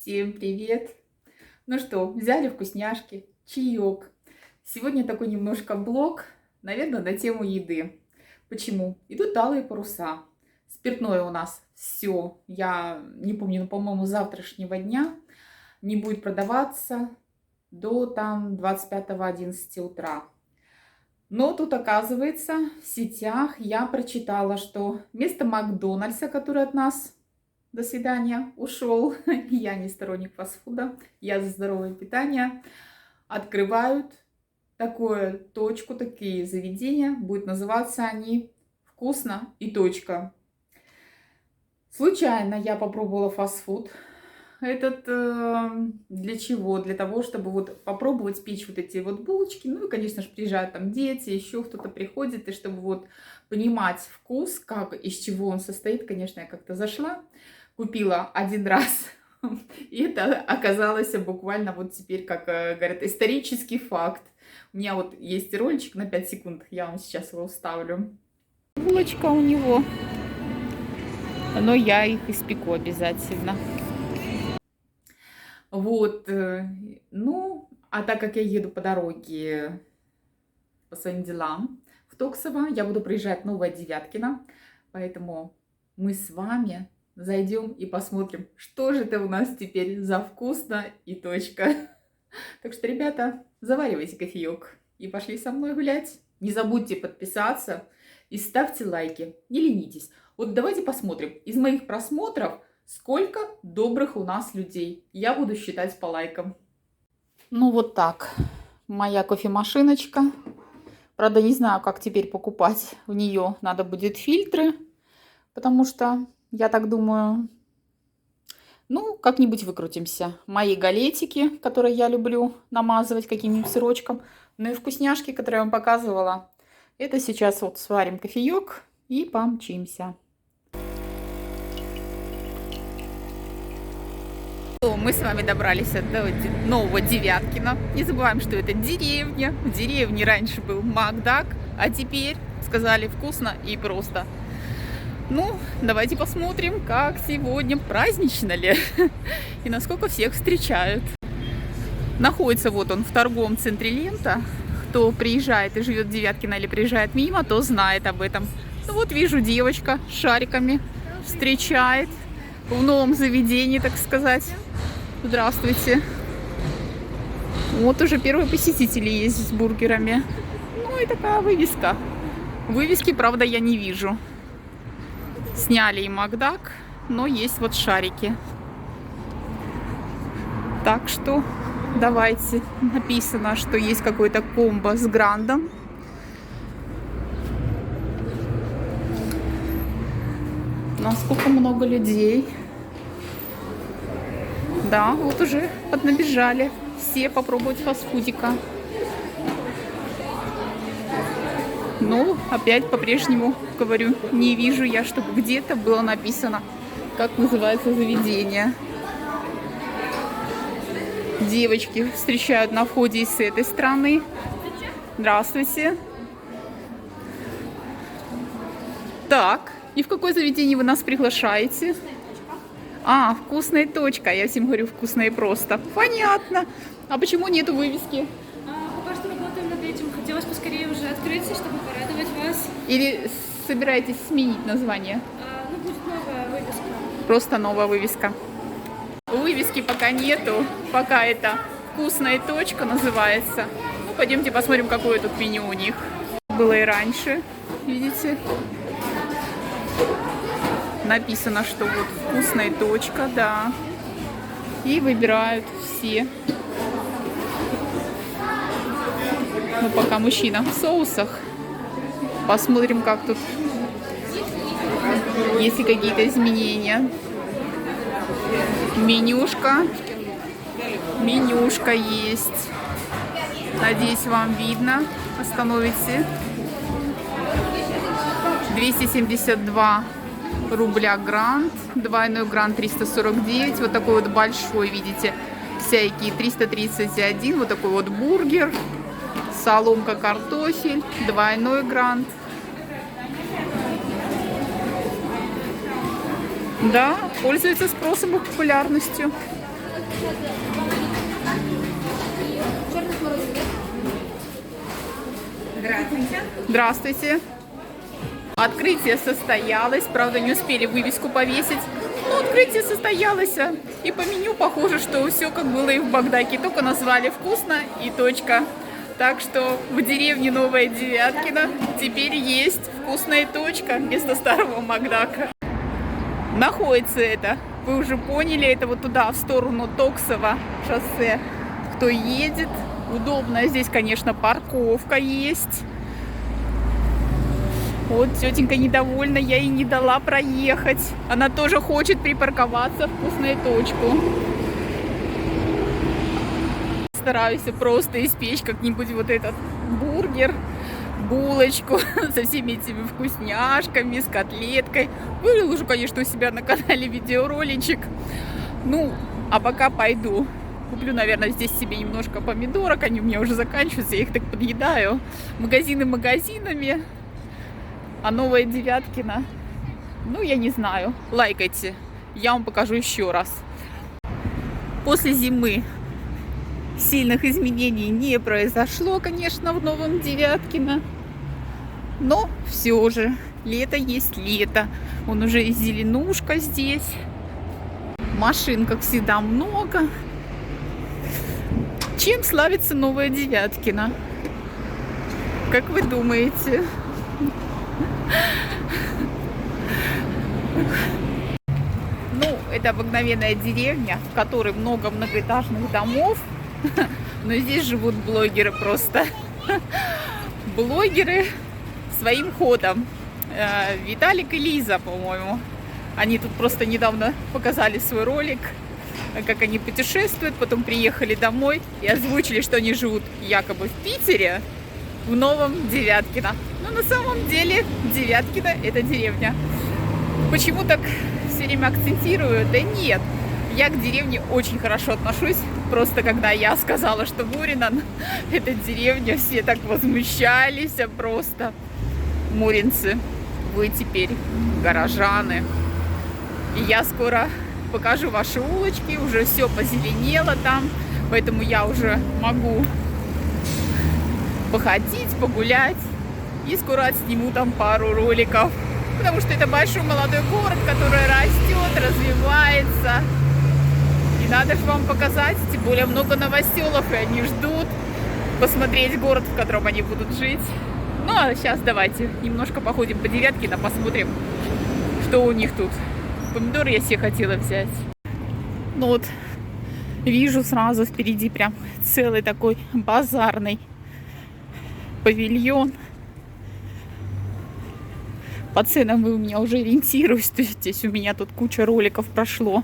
Всем привет! Ну что, взяли вкусняшки, чаек. Сегодня такой немножко блог, наверное, на тему еды. Почему? Идут алые паруса. Спиртное у нас все, я не помню, но, по-моему, с завтрашнего дня не будет продаваться до там 25-11 утра. Но тут, оказывается, в сетях я прочитала, что вместо Макдональдса, который от нас, до свидания, ушел, я не сторонник фастфуда, я за здоровое питание, открывают такую точку, такие заведения, будет называться они «Вкусно и точка». Случайно я попробовала фастфуд. Этот для чего? Для того, чтобы вот попробовать печь вот эти вот булочки. Ну и, конечно же, приезжают там дети, еще кто-то приходит. И чтобы вот понимать вкус, как, из чего он состоит, конечно, я как-то зашла, купила один раз. И это оказалось буквально вот теперь, как говорят, исторический факт. У меня вот есть роличек на 5 секунд, я вам сейчас его вставлю. Булочка у него. Но я их испеку обязательно. Вот, ну, а так как я еду по дороге по своим делам в Токсово, я буду проезжать Новое Девяткино, поэтому мы с вами зайдем и посмотрим, что же это у нас теперь за вкусно и точка. Так что, ребята, заваривайте кофеек и пошли со мной гулять. Не забудьте подписаться и ставьте лайки, не ленитесь. Вот давайте посмотрим из моих просмотров, сколько добрых у нас людей. Я буду считать по лайкам. Ну вот так. Моя кофемашиночка. Правда, не знаю, как теперь покупать. В нее надо будет фильтры. Потому что, я так думаю, ну, как-нибудь выкрутимся. Мои галетики, которые я люблю намазывать каким-нибудь сырочком. Ну и вкусняшки, которые я вам показывала. Это сейчас вот сварим кофеек и помчимся. Мы с вами добрались до Нового Девяткина. Не забываем, что это деревня. В деревне раньше был Макдак, а теперь сказали вкусно и просто. Ну, давайте посмотрим, как сегодня, празднично ли и насколько всех встречают. Находится вот он в торговом центре Лента. Кто приезжает и живет в Девяткино или приезжает мимо, то знает об этом. Ну вот вижу, девочка с шариками встречает в новом заведении, так сказать. Здравствуйте. Вот уже первые посетители есть с бургерами. Ну и такая вывеска. Вывески, правда, я не вижу. Сняли и Макдак, но есть вот шарики. Так что давайте. Написано, что есть какой-то комбо с грандом. Насколько много людей. Да, вот уже поднабежали все попробовать фастфудика. Но опять по-прежнему, говорю, не вижу я, чтобы где-то было написано, как называется заведение. Девочки встречают на входе и с этой стороны. Здравствуйте. Так, и в какое заведение вы нас приглашаете? А, вкусная точка. Я всем говорю, вкусно и просто. Понятно. А почему нету вывески? Пока что работаем над этим. Хотелось поскорее уже открыться, чтобы порадовать вас. Или собираетесь сменить название? Ну, будет новая вывеска. Просто новая вывеска. Вывески пока нету. Пока это вкусная точка называется. Ну, пойдемте посмотрим, какое тут меню у них. Было и раньше. Видите? Написано, что вот вкусная точка, да. И выбирают все. Ну, пока мужчина в соусах. Посмотрим, как тут. Есть ли какие-то изменения. Менюшка. Менюшка есть. Надеюсь, вам видно. Остановите. 272 рубля грант. Двойной грант 349. Вот такой вот большой, видите, всякие 331. Вот такой вот бургер. Соломка, картофель. Двойной грант. Да, пользуется спросом и популярностью. Здравствуйте. Здравствуйте. Открытие состоялось, правда не успели вывеску повесить. Но открытие состоялось, и по меню похоже, что все как было и в Бакдаке, только назвали вкусно и точка. Так что в деревне Новая Девяткино теперь есть вкусная точка вместо старого Макдака. Находится это, вы уже поняли, это вот туда, в сторону Токсова шоссе. Кто едет, удобно. Здесь, конечно, парковка есть. Вот тетенька недовольна, я ей не дала проехать. Она тоже хочет припарковаться в вкусную точку. Стараюсь просто испечь как-нибудь вот этот бургер, булочку со всеми этими вкусняшками, с котлеткой. Выложу, конечно, у себя на канале видеороличек. Ну, а пока пойду. Куплю, наверное, здесь себе немножко помидорок. Они у меня уже заканчиваются, я их так подъедаю. Магазины магазинами. А Новая Девяткино, ну, я не знаю. Лайкайте. Я вам покажу еще раз. После зимы сильных изменений не произошло, конечно, в Новом Девяткино. Но все же, лето есть лето. Вон уже и зеленушка здесь. Машин, как всегда, много. Чем славится Новая Девяткино? Как вы думаете? Ну, это обыкновенная деревня, в которой много многоэтажных домов. Но здесь живут блогеры просто. Блогеры своим ходом. Виталик и Лиза, по-моему. Они тут просто недавно показали свой ролик, как они путешествуют, потом приехали домой и озвучили, что они живут якобы в Питере, в Новом Девяткино. Но на самом деле Девяткино – это деревня. Почему так все время акцентирую? Да нет, я к деревне очень хорошо отношусь. Просто когда я сказала, что Муринан – это деревня, все так возмущались просто. Муринцы, вы теперь горожаны. И я скоро покажу ваши улочки, уже все позеленело там, поэтому я уже могу походить, погулять. И скоро отсниму там пару роликов. Потому что это большой молодой город, который растет, развивается. И надо же вам показать, тем более много новоселов, и они ждут посмотреть город, в котором они будут жить. Ну а сейчас давайте немножко походим по Девяткино, посмотрим, что у них тут. Помидоры я себе хотела взять. Ну вот, вижу сразу впереди прям целый такой базарный павильон. По ценам вы у меня уже ориентируетесь. То есть здесь у меня тут куча роликов прошло.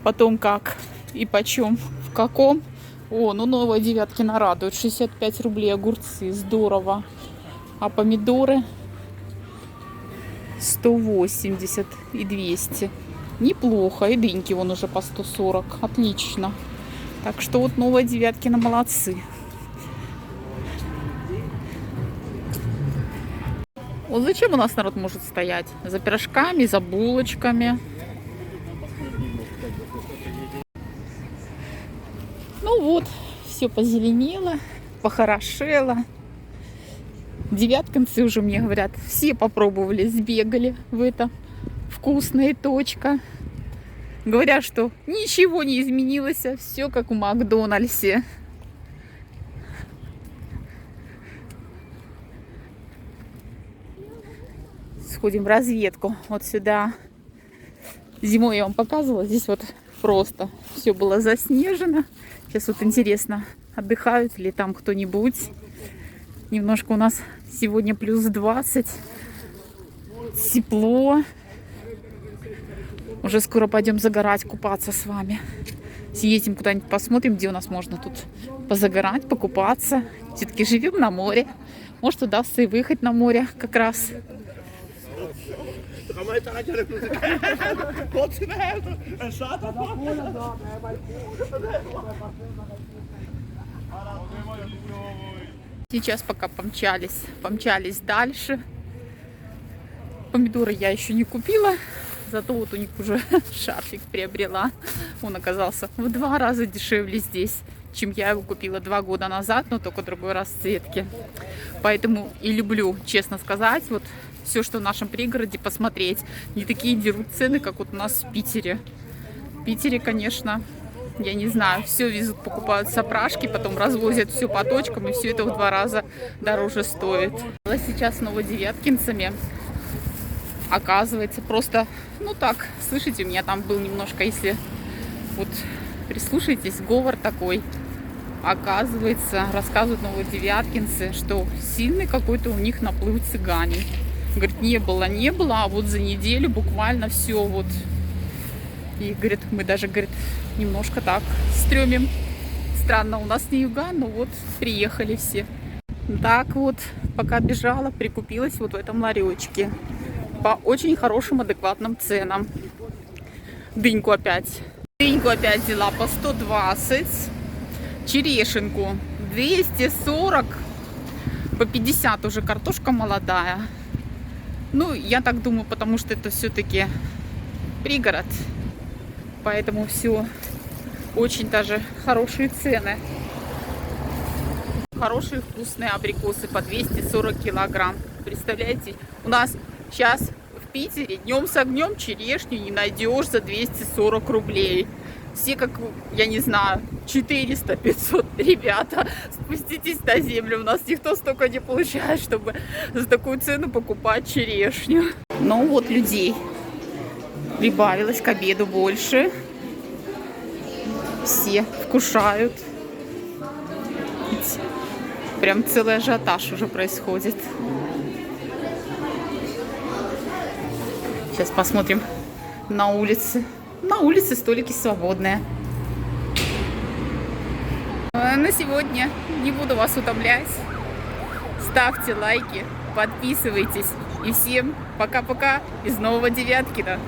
Потом как и почем, в каком. О, ну Новая Девяткино радует. 65 рублей огурцы. Здорово. А помидоры 180 и 200. Неплохо. И дыньки вон уже по 140. Отлично. Так что вот Новая Девяткино молодцы. Вот зачем у нас народ может стоять? За пирожками, за булочками. Ну вот, все позеленело, похорошело. Девяткинцы уже мне говорят, все попробовали, сбегали в это вкусная точка. Говорят, что ничего не изменилось, все как в Макдональдсе. Сходим в разведку вот сюда. Зимой я вам показывала, здесь вот просто все было заснежено. Сейчас вот интересно, отдыхают ли там кто-нибудь. Немножко у нас сегодня плюс 20. Тепло. Уже скоро пойдем загорать, купаться с вами. Съездим куда-нибудь, посмотрим, где у нас можно тут позагорать, покупаться. Все-таки живем на море. Может, удастся и выехать на море как раз. Сейчас пока помчались дальше. Помидоры я еще не купила. Зато вот у них уже шарфик приобрела. Он оказался в 2 раза дешевле здесь, чем я его купила 2 года назад, но только другой расцветки. Поэтому и люблю, честно сказать, вот все, что в нашем пригороде, посмотреть. Не такие дерут цены, как вот у нас в Питере. В Питере, конечно, я не знаю, все везут, покупают с опрашки, потом развозят все по точкам, и все это в 2 раза дороже стоит. Сейчас с новодевяткинцами. Оказывается, просто, ну так, слышите, у меня там был немножко, если вот прислушайтесь, говор такой. Оказывается, рассказывают новодевяткинцы, что сильный какой-то у них наплыв цыгане. Говорит, не было, а вот за неделю буквально все вот. И, говорит, мы даже, говорит, немножко так стрёмим. Странно, у нас не юга, но вот приехали все. Так вот, пока бежала, прикупилась вот в этом ларечке. По очень хорошим, адекватным ценам. Дыньку опять взяла по 120. Черешенку 240. По 50 уже картошка молодая. Ну, я так думаю, потому что это все-таки пригород. Поэтому все очень даже хорошие цены. Хорошие вкусные абрикосы по 240 килограмм. Представляете, у нас сейчас в Питере днем с огнем черешню не найдешь за 240 рублей. Все как, я не знаю, 400-500 ребята, спуститесь на землю. У нас никто столько не получает, чтобы за такую цену покупать черешню. Ну вот людей прибавилось к обеду больше. Все вкушают. Прям целый ажиотаж уже происходит. Сейчас посмотрим на улице. На улице столики свободные. На сегодня не буду вас утомлять. Ставьте лайки, подписывайтесь. И всем пока-пока из Нового Девяткина.